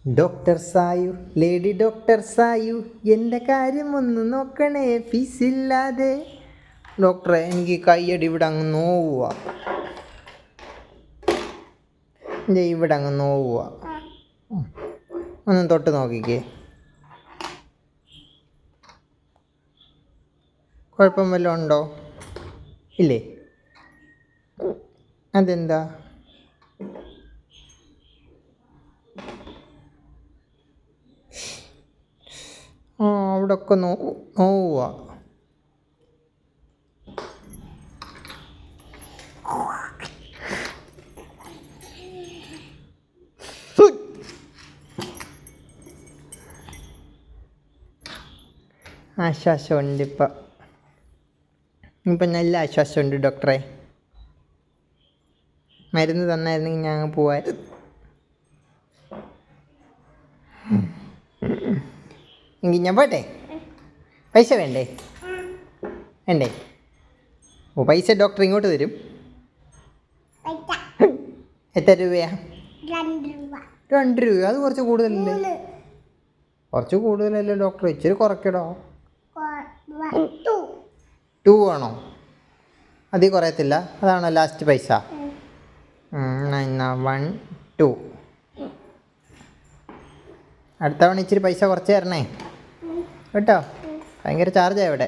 Doctor Sayu, lady doctor Sayu, എൻ്റെ കാര്യം ഒന്ന് നോക്കണേ ഫീസില്ലാതെ. ഡോക്ടറെ, എനിക്ക് കൈയടി ഇവിടെ അങ്ങ് നോവുക. ഇവിടെ അങ്ങ് നോവുക. ഒന്ന് തൊട്ട് നോക്കിക്കേ. കുഴപ്പം വല്ലതും ഉണ്ടോ? ഇല്ലേ? അതെന്താ? അവിടെ ഒക്കെ നോവുക. ആശ്വാസമുണ്ട് ഇപ്പം നല്ല ആശ്വാസമുണ്ട് ഡോക്ടറെ. മരുന്ന് തന്നായിരുന്നെങ്കിൽ ഞാൻ അങ്ങ് പോവായിരുന്നു. എങ്കിൽ ഞാൻ പോട്ടെ. പൈസ വേണ്ടേ? വേണ്ടേ? ഓ, പൈസ ഡോക്ടർ ഇങ്ങോട്ട് തരും. എത്ര രൂപയാ? 2 രൂപ. അത് കുറച്ച് കൂടുതലല്ലേ? കുറച്ച് കൂടുതലല്ലേ ഡോക്ടർ? ഇച്ചിരി കുറയ്ക്കടോ. 2 ആണോ? അതിൽ കുറയത്തില്ല? അതാണോ ലാസ്റ്റ് പൈസ? എന്നാ 1 2. അടുത്ത തവണ ഇച്ചിരി പൈസ കുറച്ച് തരണേ കേട്ടോ. ഭയങ്കര ചാർജാണ് ഇവിടെ.